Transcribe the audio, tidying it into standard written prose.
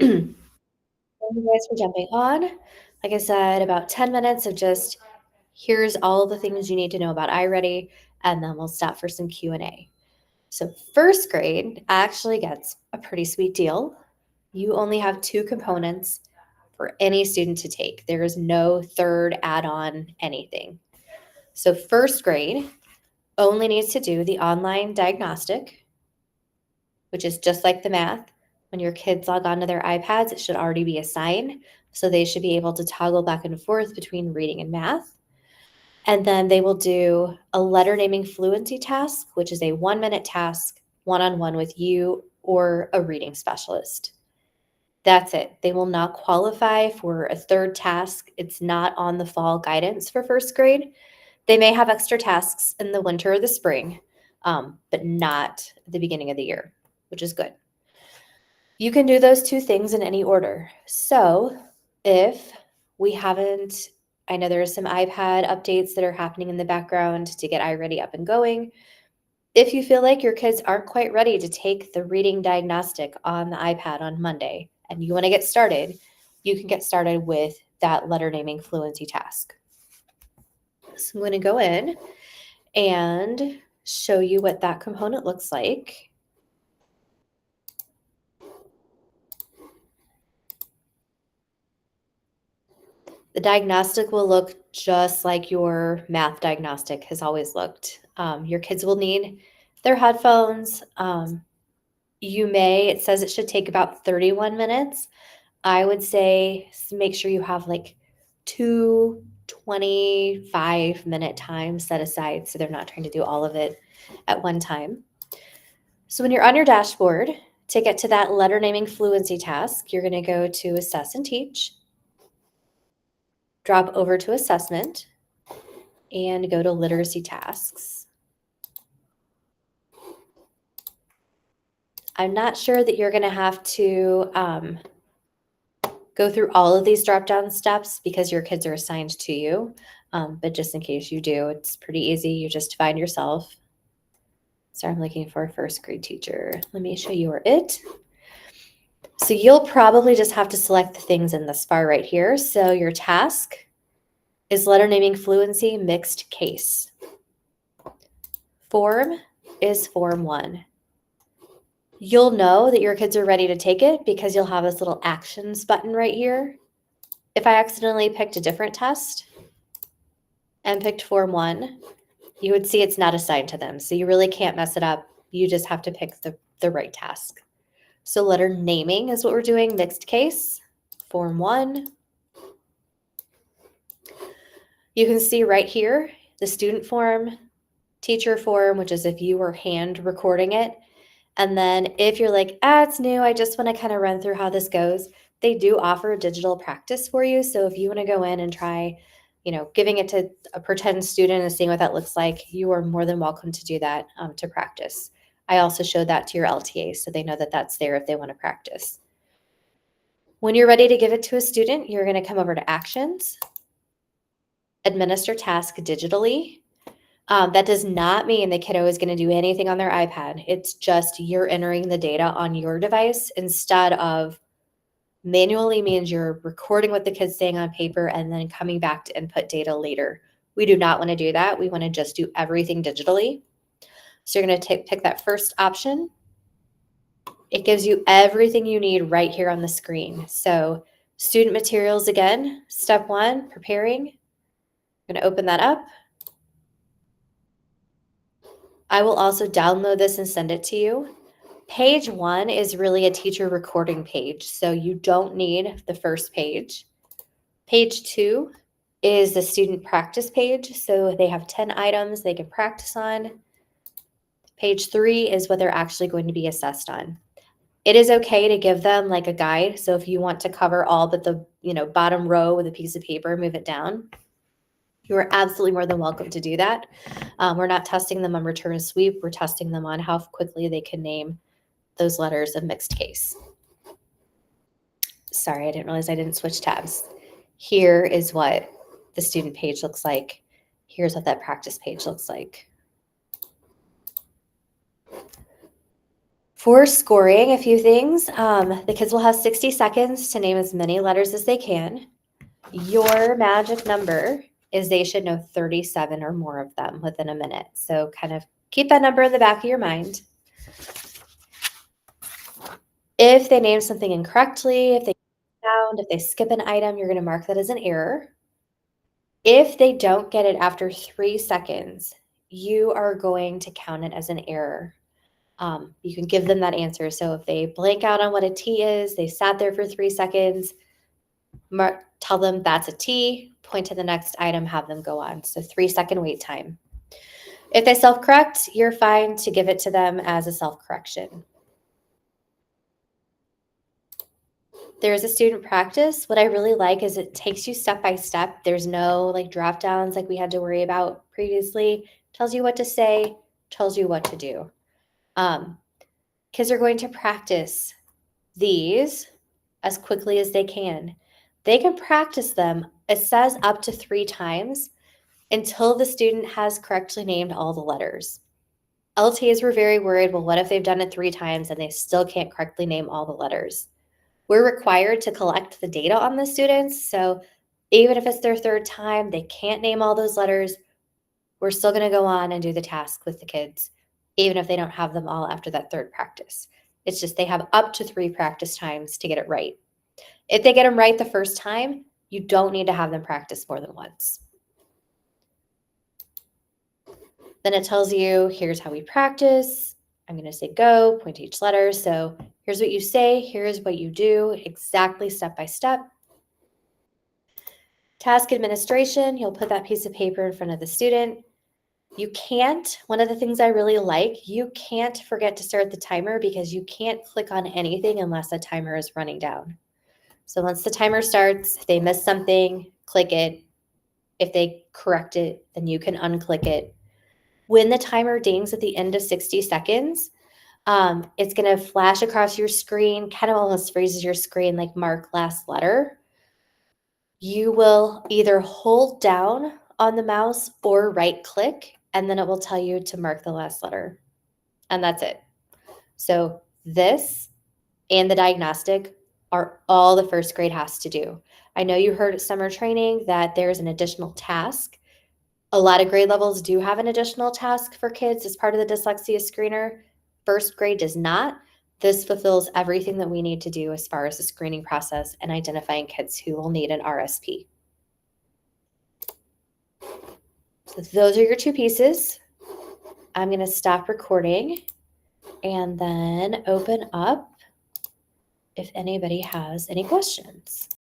Thank you guys for jumping on. Like I said, about 10 minutes of just here's all the things you need to know about iReady, and then we'll stop for some Q&A. So first grade actually gets a pretty sweet deal. You only have 2 components for any student to take. There is no third add-on anything. So first grade only needs to do the online diagnostic, which is just like the math. When your kids log onto their iPads, it should already be assigned. So they should be able to toggle back and forth between reading and math. And then they will do a letter naming fluency task, which is a 1-minute task, one-on-one with you or a reading specialist. That's it. They will not qualify for a third task. It's not on the fall guidance for first grade. They may have extra tasks in the winter or the spring, but not at the beginning of the year, which is good. You can do those 2 things in any order. So if we haven't, I know there are some iPad updates that are happening in the background to get iReady up and going. If you feel like your kids aren't quite ready to take the reading diagnostic on the iPad on Monday and you want to get started, you can get started with that letter naming fluency task. So I'm going to go in and show you what that component looks like. The diagnostic will look just like your math diagnostic has always looked. Your kids will need their headphones. It says it should take about 31 minutes. I would say make sure you have like 2 25-minute times set aside so they're not trying to do all of it at one time. So when you're on your dashboard, to get to that letter naming fluency task, you're going to go to Assess and Teach, drop over to Assessment, and go to Literacy Tasks. I'm not sure that you're going to have to go through all of these drop-down steps because your kids are assigned to you, but just in case you do, it's pretty easy. You just find yourself. So I'm looking for a first grade teacher. Let me show you where it. So you'll probably just have to select the things in this bar right here. So your task is letter naming fluency mixed case. Form is Form 1. You'll know that your kids are ready to take it because you'll have this little actions button right here. If I accidentally picked a different test and picked Form 1, you would see it's not assigned to them. So you really can't mess it up. You just have to pick the right task. So letter naming is what we're doing, mixed case, Form 1. You can see right here, the student form, teacher form, which is if you were hand recording it. And then if you're like, it's new, I just want to kind of run through how this goes, they do offer digital practice for you. So if you want to go in and try, giving it to a pretend student and seeing what that looks like, you are more than welcome to do that to practice. I also showed that to your LTA so they know that that's there if they want to practice. When you're ready to give it to a student, you're going to come over to Actions, Administer Task Digitally. That does not mean the kiddo is going to do anything on their iPad. It's just you're entering the data on your device instead of manually means you're recording what the kid's saying on paper and then coming back to input data later. We do not want to do that. We want to just do everything digitally. So you're going to pick that first option. It gives you everything you need right here on the screen. So student materials again, step 1, preparing. I'm going to open that up. I will also download this and send it to you. Page 1 is really a teacher recording page, so you don't need the first page. Page 2 is the student practice page, so they have 10 items they can practice on. Page 3 is what they're actually going to be assessed on. It is okay to give them like a guide, so if you want to cover all but the bottom row with a piece of paper, move it down. You are absolutely more than welcome to do that. We're not testing them on return sweep. We're testing them on how quickly they can name those letters of mixed case. Sorry, I didn't realize I didn't switch tabs. Here is what the student page looks like. Here's what that practice page looks like. For scoring, a few things. The kids will have 60 seconds to name as many letters as they can. Your magic number is they should know 37 or more of them within a minute. So kind of keep that number in the back of your mind. If they name something incorrectly, if they sound, if they skip an item, you're going to mark that as an error. If they don't get it after 3 seconds, you are going to count it as an error. You can give them that answer. So if they blank out on what a T is, they sat there for 3 seconds, tell them that's a T, point to the next item, have them go on. So 3-second wait time. If they self-correct, you're fine to give it to them as a self-correction. There's a student practice. What I really like is it takes you step by step. There's no like drop downs like we had to worry about previously. Tells you what to say, tells you what to do. Kids are going to practice these as quickly as they can. They can practice them, it says up to 3 times until the student has correctly named all the letters. LTAs were very worried, well, what if they've done it 3 times and they still can't correctly name all the letters? We're required to collect the data on the students. So even if it's their 3rd time, they can't name all those letters, we're still going to go on and do the task with the kids, even if they don't have them all after that 3rd practice. It's just they have up to 3 practice times to get it right. If they get them right the first time, you don't need to have them practice more than once. Then it tells you, here's how we practice. I'm going to say go, point to each letter. So here's what you say, here's what you do, exactly step by step. Task administration, you'll put that piece of paper in front of the student. You can't, one of the things I really like, you can't forget to start the timer because you can't click on anything unless the timer is running down. So once the timer starts, if they miss something, click it. If they correct it, then you can unclick it. When the timer dings at the end of 60 seconds, it's going to flash across your screen, kind of almost freezes your screen like mark last letter. You will either hold down on the mouse or right click, and then it will tell you to mark the last letter. And that's it. So this and the diagnostic are all the 1st grade has to do. I know you heard at summer training that there's an additional task. A lot of grade levels do have an additional task for kids as part of the dyslexia screener. 1st grade does not. This fulfills everything that we need to do as far as the screening process and identifying kids who will need an RSP. So those are your 2 pieces. I'm going to stop recording and then open up if anybody has any questions.